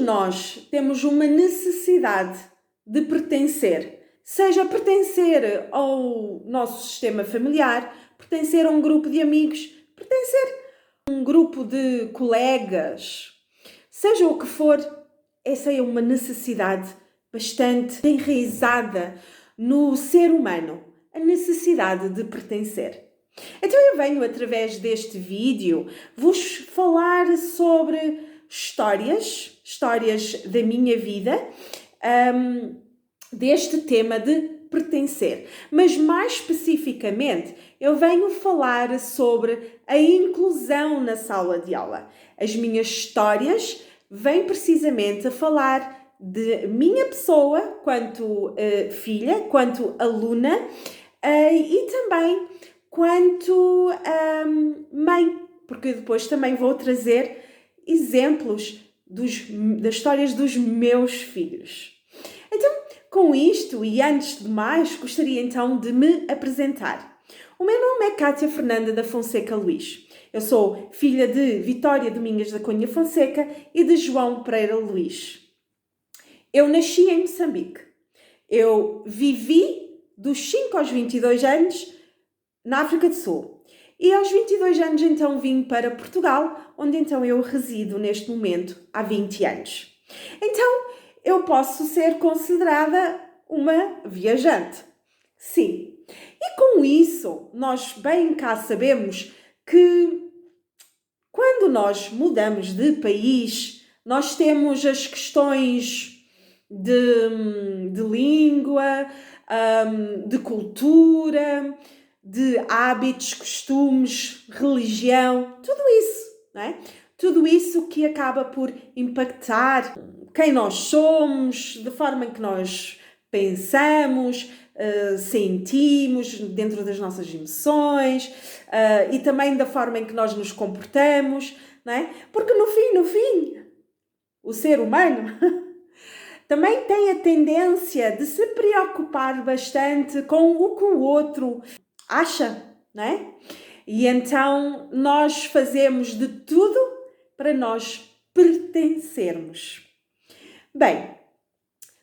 nós temos uma necessidade de pertencer, seja pertencer ao nosso sistema familiar, pertencer a um grupo de amigos, pertencer a um grupo de colegas, seja o que for, essa é uma necessidade bastante enraizada no ser humano, a necessidade de pertencer. Então eu venho, através deste vídeo, vos falar sobre histórias da minha vida, deste tema de pertencer. Mas mais especificamente, eu venho falar sobre a inclusão na sala de aula. As minhas histórias vêm precisamente a falar de minha pessoa, quanto filha, quanto aluna, e também quanto mãe, porque depois também vou trazer exemplos das histórias dos meus filhos. Então, com isto e antes de mais, gostaria então de me apresentar. O meu nome é Cátia Fernanda da Fonseca Luís. Eu sou filha de Vitória Domingas da Cunha Fonseca e de João Pereira Luís. Eu nasci em Moçambique. Eu vivi dos 5 aos 22 anos na África do Sul. E aos 22 anos então vim para Portugal, onde então eu resido neste momento há 20 anos. Então eu posso ser considerada uma viajante. Sim. E com isso, nós bem cá sabemos que quando nós mudamos de país, nós temos as questões de língua, de cultura, de hábitos, costumes, religião, tudo isso, não é? Tudo isso que acaba por impactar quem nós somos, da forma em que nós pensamos, sentimos, dentro das nossas emoções, e também da forma em que nós nos comportamos, não é? Porque no fim, o ser humano também tem a tendência de se preocupar bastante com o que o outro acha, não é? E então nós fazemos de tudo para nós pertencermos. Bem,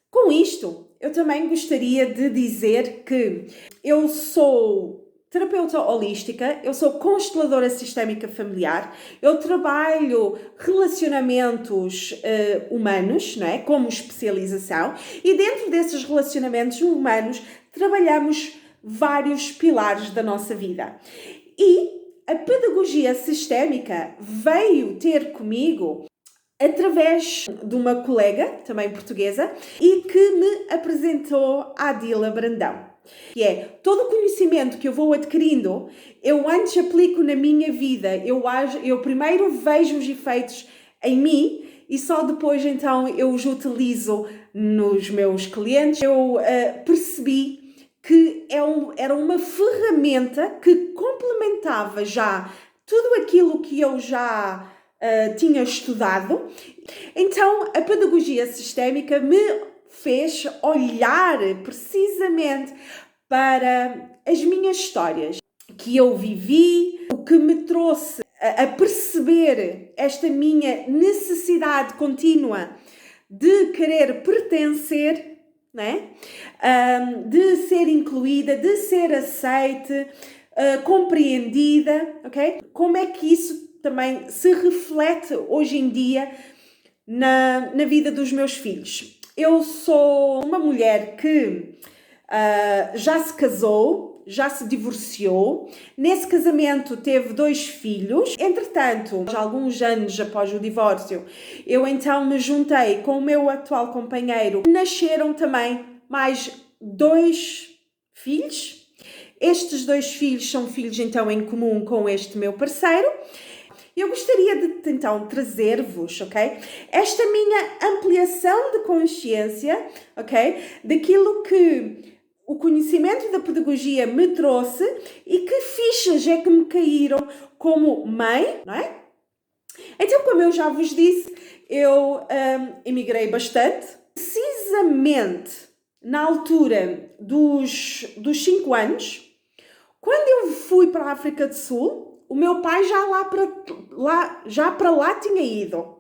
com isto, eu também gostaria de dizer que eu sou terapeuta holística, eu sou consteladora sistémica familiar, eu trabalho relacionamentos humanos, não é? Como especialização, e dentro desses relacionamentos humanos trabalhamos vários pilares da nossa vida. E a pedagogia sistémica veio ter comigo através de uma colega, também portuguesa, e que me apresentou a Adila Brandão. Que é todo o conhecimento que eu vou adquirindo, eu antes aplico na minha vida, eu primeiro vejo os efeitos em mim e só depois então eu os utilizo nos meus clientes. Eu percebi que era uma ferramenta que complementava já tudo aquilo que eu já tinha estudado. Então a pedagogia sistémica me fez olhar precisamente para as minhas histórias que eu vivi, o que me trouxe a perceber esta minha necessidade contínua de querer pertencer, né? De ser incluída, de ser aceite, compreendida, ok? Como é que isso também se reflete hoje em dia na vida dos meus filhos? Eu sou uma mulher que já se casou, já se divorciou. Nesse casamento teve 2 filhos. Entretanto, já alguns anos após o divórcio, eu então me juntei com o meu atual companheiro. Nasceram também mais 2 filhos. Estes 2 filhos são filhos então em comum com este meu parceiro. Eu gostaria de então trazer-vos, ok? Esta minha ampliação de consciência, ok? Daquilo que o conhecimento da pedagogia me trouxe e que fichas é que me caíram como mãe, não é? Então, como eu já vos disse, eu emigrei bastante. Precisamente na altura dos 5 anos, quando eu fui para a África do Sul, o meu pai já para lá tinha ido.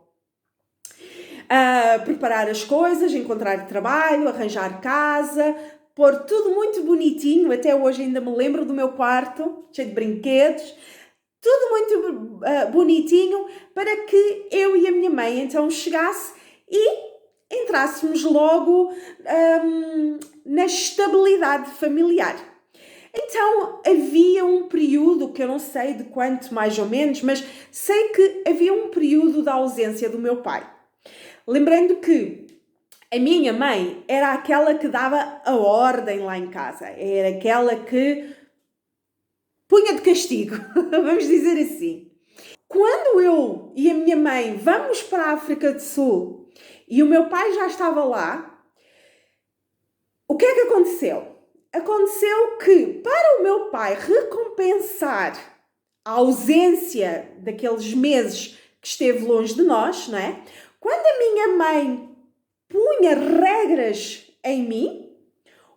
preparar as coisas, encontrar trabalho, arranjar casa, pôr tudo muito bonitinho. Até hoje ainda me lembro do meu quarto, cheio de brinquedos, tudo muito bonitinho, para que eu e a minha mãe então chegasse e entrássemos logo na estabilidade familiar. Então havia um período, que eu não sei de quanto mais ou menos, mas sei que havia um período da ausência do meu pai. Lembrando que a minha mãe era aquela que dava a ordem lá em casa, era aquela que punha de castigo, vamos dizer assim. Quando eu e a minha mãe vamos para a África do Sul e o meu pai já estava lá, o que é que aconteceu? Aconteceu que, para o meu pai recompensar a ausência daqueles meses que esteve longe de nós, não é? Quando a minha mãe punha regras em mim,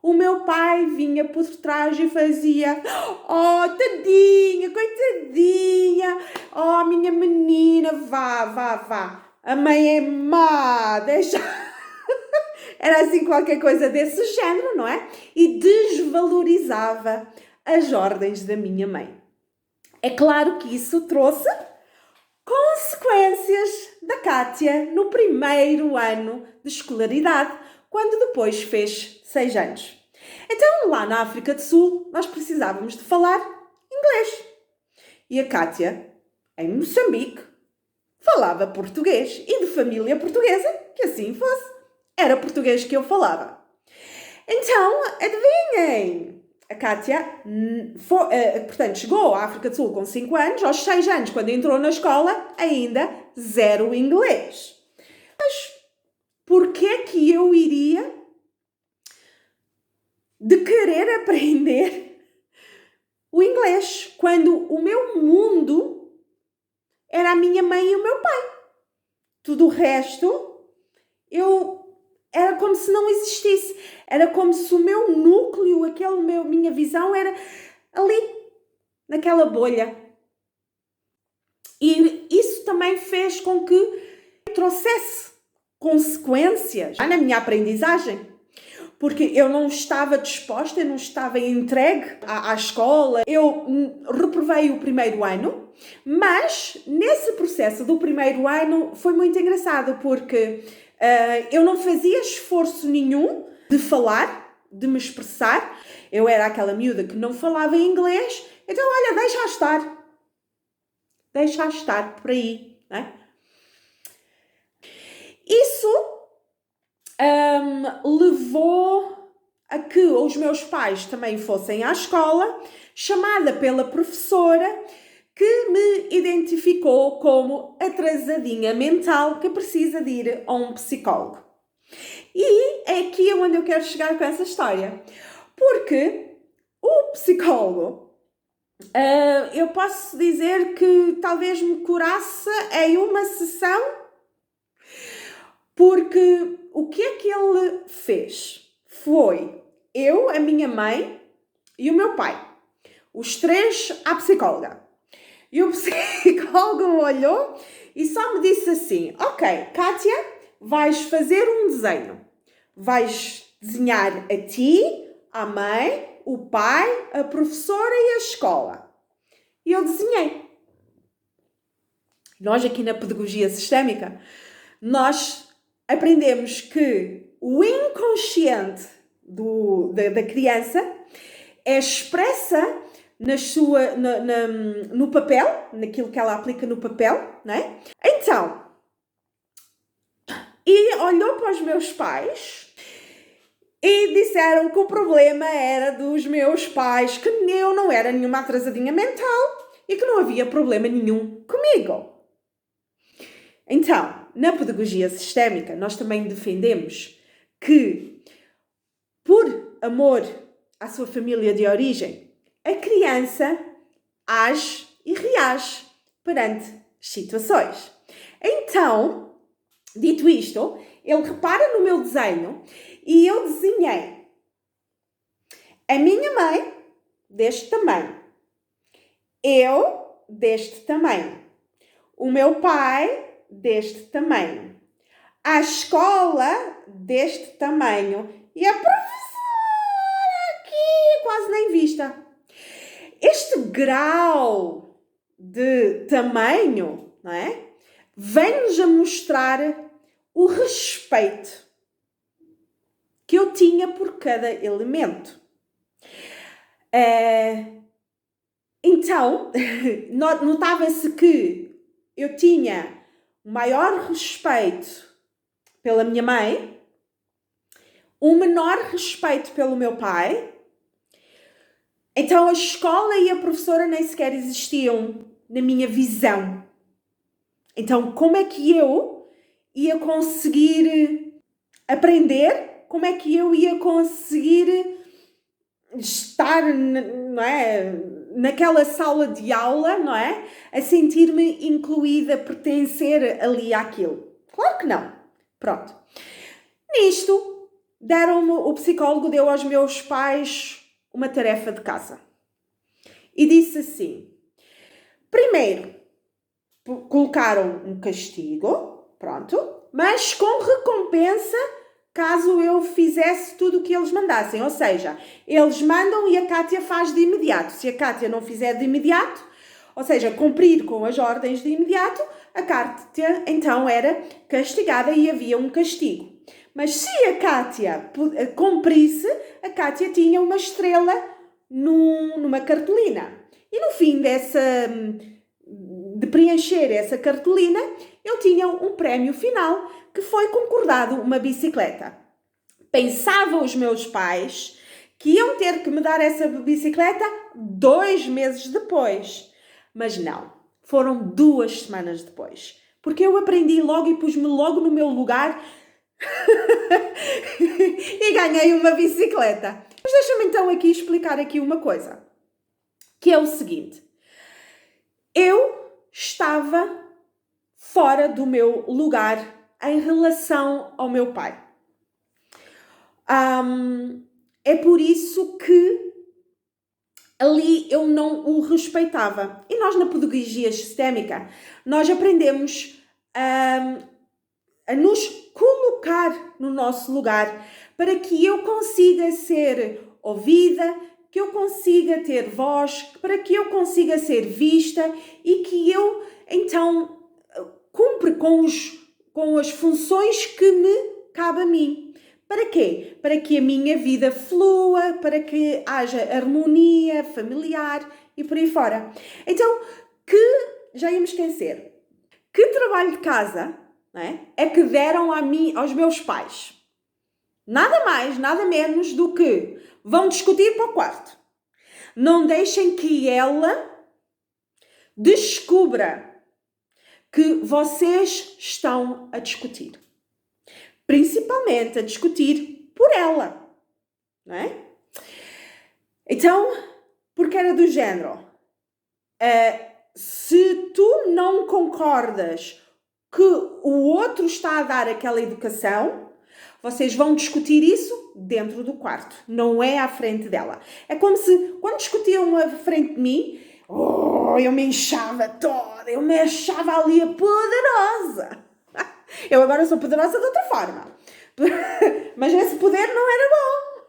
o meu pai vinha por trás e fazia: "Oh, tadinha, coitadinha, oh, minha menina, vá. A mãe é má, deixa..." Era assim qualquer coisa desse género, não é? E desvalorizava as ordens da minha mãe. É claro que isso trouxe consequências da Kátia no primeiro ano de escolaridade, quando depois fez 6 anos. Então, lá na África do Sul, nós precisávamos de falar inglês. E a Kátia, em Moçambique, falava português, e de família portuguesa, que assim fosse. Era português que eu falava. Então, adivinhem? A Kátia, portanto, chegou à África do Sul com 5 anos, aos 6 anos, quando entrou na escola, ainda zero inglês. Mas porquê que eu iria de querer aprender o inglês quando o meu mundo era a minha mãe e o meu pai? Tudo o resto, era como se não existisse. Era como se o meu núcleo, minha visão era ali, naquela bolha. E isso também fez com que trouxesse consequências na minha aprendizagem. Porque eu não estava disposta, eu não estava entregue à escola. Eu reprovei o primeiro ano, mas nesse processo do primeiro ano foi muito engraçado, porque eu não fazia esforço nenhum de falar, de me expressar. Eu era aquela miúda que não falava inglês, então olha, deixa estar por aí, não é? Isso levou a que os meus pais também fossem à escola, chamada pela professora, que me identificou como atrasadinha mental que precisa de ir a um psicólogo. E é aqui onde eu quero chegar com essa história. Porque o psicólogo, eu posso dizer que talvez me curasse em uma sessão, porque o que é que ele fez? Foi eu, a minha mãe e o meu pai. Os 3 à psicóloga. E o psicólogo olhou e só me disse assim: "Ok, Kátia, vais fazer um desenho. Vais desenhar a ti, a mãe, o pai, a professora e a escola." E eu desenhei. Nós aqui na pedagogia sistémica, nós aprendemos que o inconsciente da criança é expressa no papel, naquilo que ela aplica no papel, não é? Então, e olhou para os meus pais e disseram que o problema era dos meus pais, que eu não era nenhuma atrasadinha mental e que não havia problema nenhum comigo. Então, na pedagogia sistémica, nós também defendemos que, por amor à sua família de origem, a criança age e reage perante situações. Então, dito isto, ele repara no meu desenho e eu desenhei a minha mãe deste tamanho, eu deste tamanho, o meu pai deste tamanho, à escola deste tamanho e a professora aqui quase nem vista. Este grau de tamanho, não é? Vem-nos a mostrar o respeito que eu tinha por cada elemento. Então, notava-se que eu tinha o maior respeito pela minha mãe, o menor respeito pelo meu pai. Então, a escola e a professora nem sequer existiam na minha visão. Então, como é que eu ia conseguir aprender? Como é que eu ia conseguir estar, não é, naquela sala de aula, não é? A sentir-me incluída, pertencer ali àquilo? Claro que não. Pronto. Nisto, o psicólogo deu aos meus pais uma tarefa de casa. E disse assim: primeiro, colocaram um castigo, pronto, mas com recompensa caso eu fizesse tudo o que eles mandassem. Ou seja, eles mandam e a Kátia faz de imediato. Se a Kátia não fizer de imediato, ou seja, cumprir com as ordens de imediato, a Kátia então era castigada e havia um castigo. Mas se a Kátia cumprisse, a Kátia tinha uma estrela numa cartolina. E no fim de preencher essa cartolina, eu tinha um prémio final que foi concordado uma bicicleta. Pensavam os meus pais que iam ter que me dar essa bicicleta 2 meses depois. Mas não, foram 2 semanas depois. Porque eu aprendi logo e pus-me logo no meu lugar e ganhei uma bicicleta. Mas deixa-me então aqui explicar aqui uma coisa, que é o seguinte: eu estava fora do meu lugar em relação ao meu pai. É por isso que ali eu não o respeitava. E nós na pedagogia sistémica, nós aprendemos a nos colocar no nosso lugar para que eu consiga ser ouvida, que eu consiga ter voz, para que eu consiga ser vista e que eu, então, cumpra com as funções que me cabe a mim. Para quê? Para que a minha vida flua, para que haja harmonia familiar e por aí fora. Então, já ia me esquecer, que trabalho de casa, não é que deram aos meus pais? Nada mais, nada menos do que vão discutir para o quarto. Não deixem que ela descubra que vocês estão a discutir. Principalmente a discutir por ela, não é? Então, porque era do género, se tu não concordas que o outro está a dar aquela educação, vocês vão discutir isso dentro do quarto, não é à frente dela. É como se, quando discutiam à frente de mim, eu me inchava toda, eu me achava ali a poderosa. Eu agora sou poderosa de outra forma. Mas esse poder não era bom.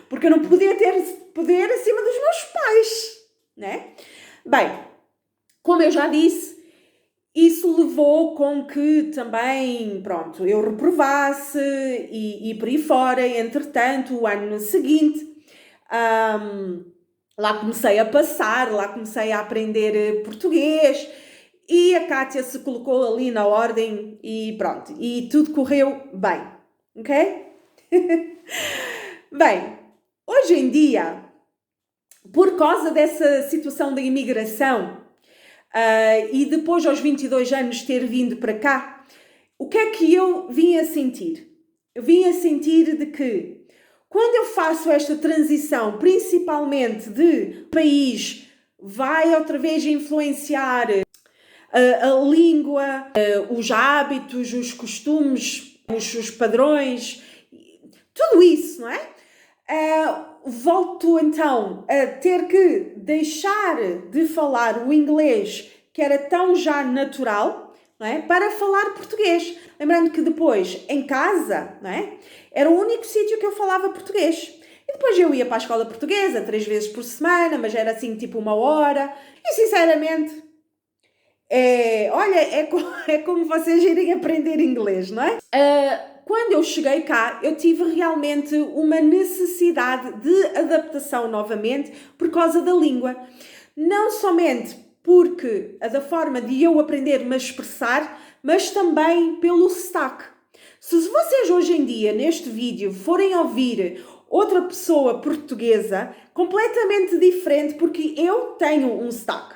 Porque eu não podia ter poder acima dos meus pais, né? Bem, como eu já disse, isso levou com que também, pronto, eu reprovasse e por aí fora. Entretanto, o ano seguinte, lá comecei a passar, lá comecei a aprender português e a Kátia se colocou ali na ordem e pronto, e tudo correu bem, ok? Bem, hoje em dia, por causa dessa situação da imigração, e depois aos 22 anos ter vindo para cá, o que é que eu vim a sentir? Eu vim a sentir de que quando eu faço esta transição, principalmente de país, vai outra vez influenciar a língua, os hábitos, os costumes, os padrões, tudo isso, não é? Volto então a ter que deixar de falar o inglês que era tão já natural, não é? Para falar português. Lembrando que depois, em casa, não é? Era o único sítio que eu falava português. E depois eu ia para a escola portuguesa 3 vezes por semana, mas era assim tipo 1 hora. E sinceramente, é como vocês irem aprender inglês, não é? Quando eu cheguei cá, eu tive realmente uma necessidade de adaptação novamente por causa da língua. Não somente porque da forma de eu aprender-me a expressar, mas também pelo sotaque. Se vocês hoje em dia, neste vídeo, forem ouvir outra pessoa portuguesa, completamente diferente, porque eu tenho um sotaque.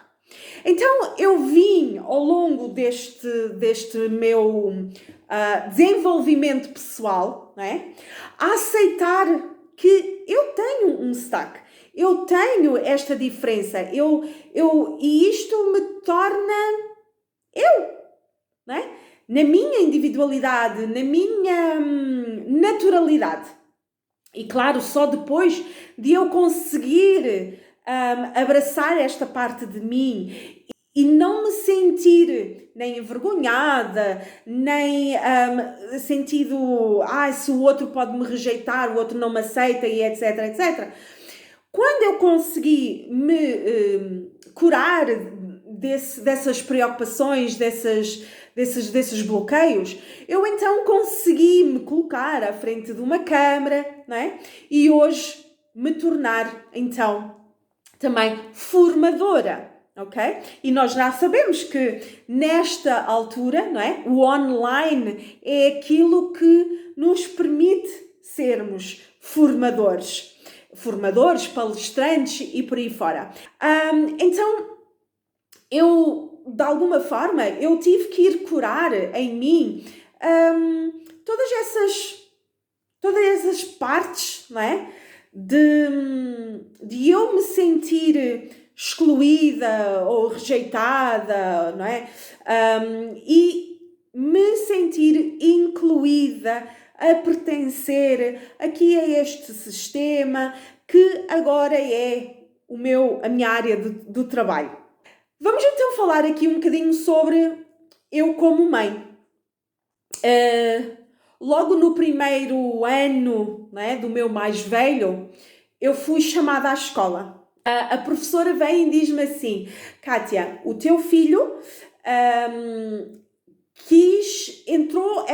Então, eu vim ao longo deste meu desenvolvimento pessoal, não é? A aceitar que eu tenho um sotaque. Eu tenho esta diferença. E isto me torna eu, não é? Na minha individualidade, na minha naturalidade. E claro, só depois de eu conseguir abraçar esta parte de mim e não me sentir nem envergonhada, nem sentido, se o outro pode me rejeitar, o outro não me aceita e etc, etc. Quando eu consegui me curar dessas preocupações, desses bloqueios, eu então consegui me colocar à frente de uma câmara, não é? E hoje me tornar então também formadora, ok? E nós já sabemos que nesta altura, não é? O online é aquilo que nos permite sermos formadores, palestrantes e por aí fora. Então, de alguma forma, eu tive que ir curar em mim todas essas partes, não é? De eu me sentir excluída ou rejeitada, não é? E me sentir incluída, a pertencer aqui a este sistema que agora é a minha área do trabalho. Vamos então falar aqui um bocadinho sobre eu como mãe. Logo no primeiro ano, né, do meu mais velho, eu fui chamada à escola. A professora vem e diz-me assim: Kátia, o teu filho entrou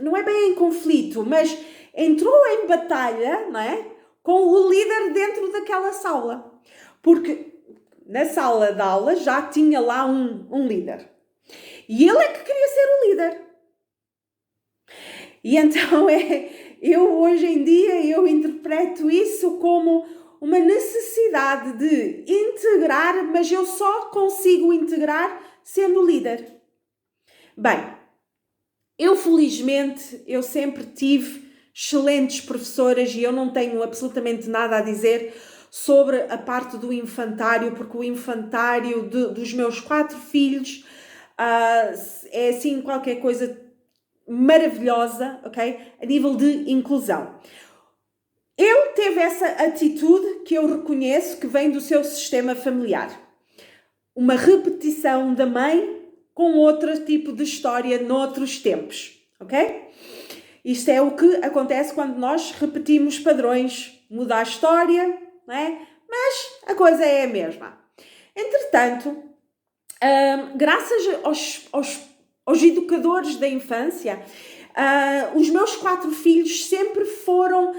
não é bem em conflito, mas entrou em batalha, não é, com o líder dentro daquela sala. Porque na sala de aula já tinha lá um líder. E ele é que queria ser o líder. E então eu hoje em dia eu interpreto isso como uma necessidade de integrar, mas eu só consigo integrar sendo líder. Bem, felizmente eu sempre tive excelentes professoras e eu não tenho absolutamente nada a dizer sobre a parte do infantário, porque o infantário dos meus 4 filhos é assim qualquer coisa maravilhosa, ok? A nível de inclusão. Ele teve essa atitude que eu reconheço que vem do seu sistema familiar. Uma repetição da mãe com outro tipo de história noutros tempos, ok? Isto é o que acontece quando nós repetimos padrões, muda a história, não é? Mas a coisa é a mesma. Entretanto, graças aos educadores da infância, os meus 4 filhos sempre foram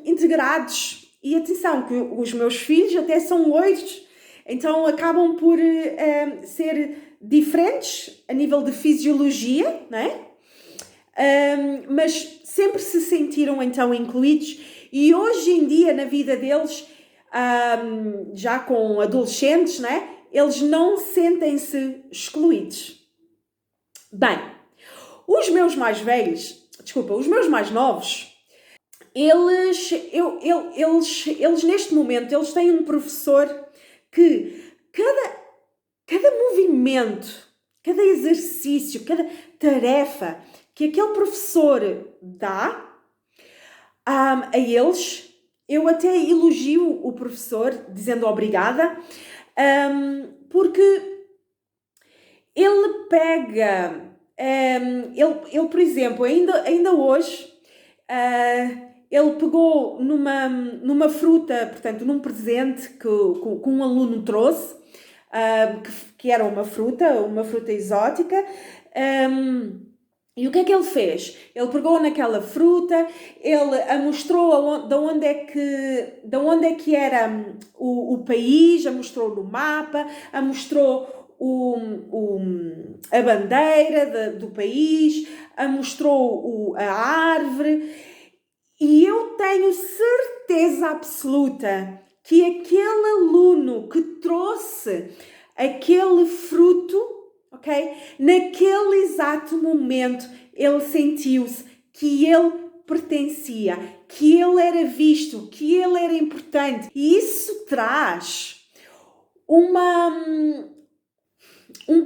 integrados. E atenção, que os meus filhos até são 8, então acabam por ser diferentes a nível de fisiologia, não é? Mas sempre se sentiram então incluídos e hoje em dia na vida deles, já com adolescentes, não é? Eles não sentem-se excluídos. Bem, os meus mais novos, eles neste momento, eles têm um professor que cada movimento, cada exercício, cada tarefa que aquele professor dá a eles, eu até elogio o professor dizendo obrigada, porque ele pega, ele por exemplo, ainda hoje, ele pegou numa fruta, portanto, num presente que um aluno trouxe, que era uma fruta exótica, e o que é que ele fez? Ele pegou naquela fruta, ele a mostrou de onde é que era o país, a mostrou no mapa, a mostrou a bandeira do país, a mostrou a árvore, e eu tenho certeza absoluta que aquele aluno que trouxe aquele fruto, ok? Naquele exato momento, ele sentiu-se que ele pertencia, que ele era visto, que ele era importante. E isso traz um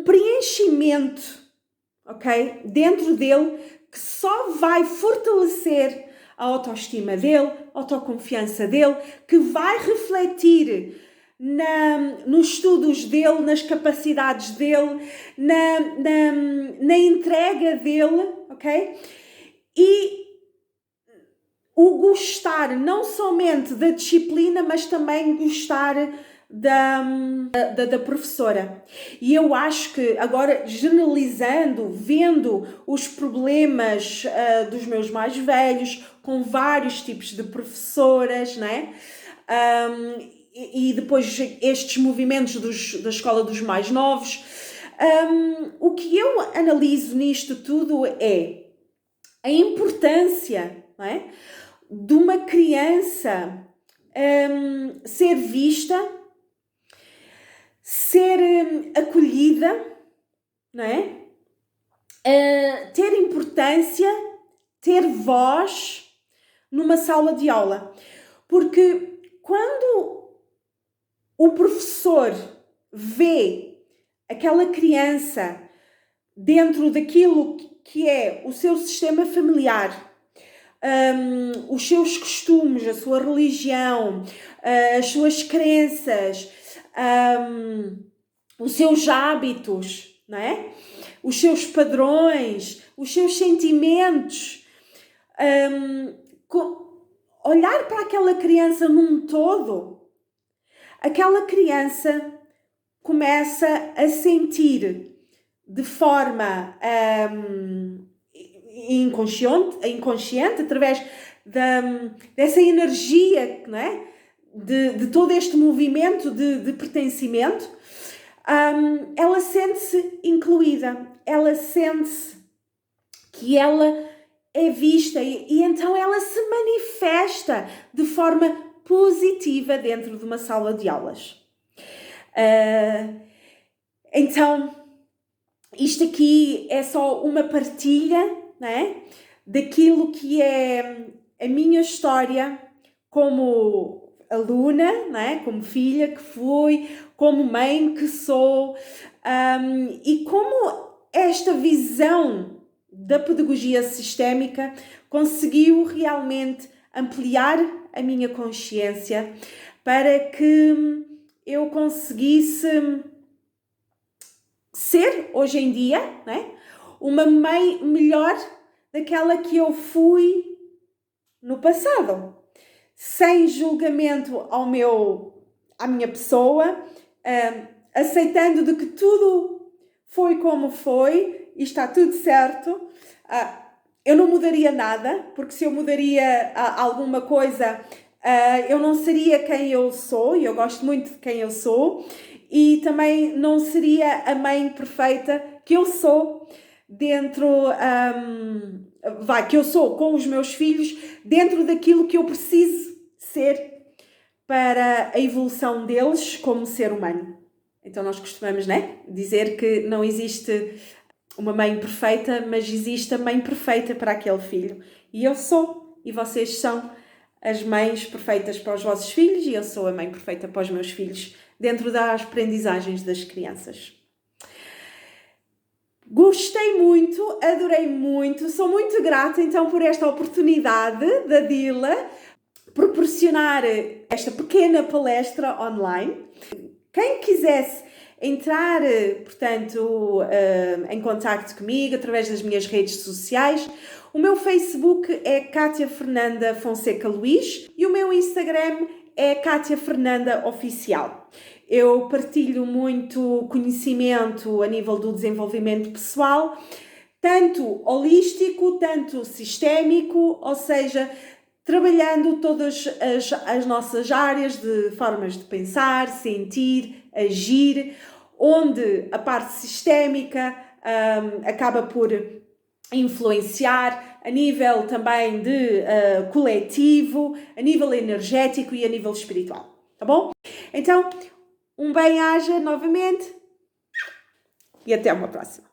preenchimento, ok? Dentro dele, que só vai fortalecer a autoestima dele, a autoconfiança dele, que vai refletir nos estudos dele, nas capacidades dele, na entrega dele, ok? E o gostar não somente da disciplina, mas também gostar da professora. E eu acho que agora, generalizando, vendo os problemas dos meus mais velhos, com vários tipos de professoras, né? E depois estes movimentos da escola dos mais novos, o que eu analiso nisto tudo é a importância, não é, de uma criança ser vista, ser acolhida, não é? Ter importância, ter voz numa sala de aula. Porque quando o professor vê aquela criança dentro daquilo que é o seu sistema familiar, os seus costumes, a sua religião, as suas crenças, os seus hábitos, não é? Os seus padrões, os seus sentimentos, olhar para aquela criança num todo, aquela criança começa a sentir de forma inconsciente, através dessa energia, não é? De todo este movimento de pertencimento, ela sente-se incluída, ela sente-se que ela é vista e então ela se manifesta de forma positiva dentro de uma sala de aulas. Então, isto aqui é só uma partilha, não é? Daquilo que é a minha história como aluna, não é? Como filha que fui, como mãe que sou, e como esta visão da pedagogia sistémica conseguiu realmente ampliar a minha consciência para que eu conseguisse ser, hoje em dia, né, uma mãe melhor daquela que eu fui no passado. Sem julgamento à minha pessoa, aceitando de que tudo foi como foi e está tudo certo. Eu não mudaria nada, porque se eu mudaria alguma coisa, eu não seria quem eu sou, e eu gosto muito de quem eu sou, e também não seria a mãe perfeita que eu sou dentro, que eu sou com os meus filhos, dentro daquilo que eu preciso ser para a evolução deles como ser humano. Então nós costumamos, né, dizer que não existe uma mãe perfeita, mas existe a mãe perfeita para aquele filho. E eu sou, e vocês são as mães perfeitas para os vossos filhos, e eu sou a mãe perfeita para os meus filhos, dentro das aprendizagens das crianças. Gostei muito, adorei muito, sou muito grata então por esta oportunidade da Dila proporcionar esta pequena palestra online. Quem quisesse entrar, portanto, em contacto comigo através das minhas redes sociais. O meu Facebook é Cátia Fernanda Fonseca Luís e o meu Instagram é Cátia Fernanda Oficial. Eu partilho muito conhecimento a nível do desenvolvimento pessoal, tanto holístico, tanto sistémico, ou seja, trabalhando todas as nossas áreas de formas de pensar, sentir, agir, onde a parte sistémica acaba por influenciar a nível também de coletivo, a nível energético e a nível espiritual, tá bom? Então, um bem-aja novamente e até uma próxima.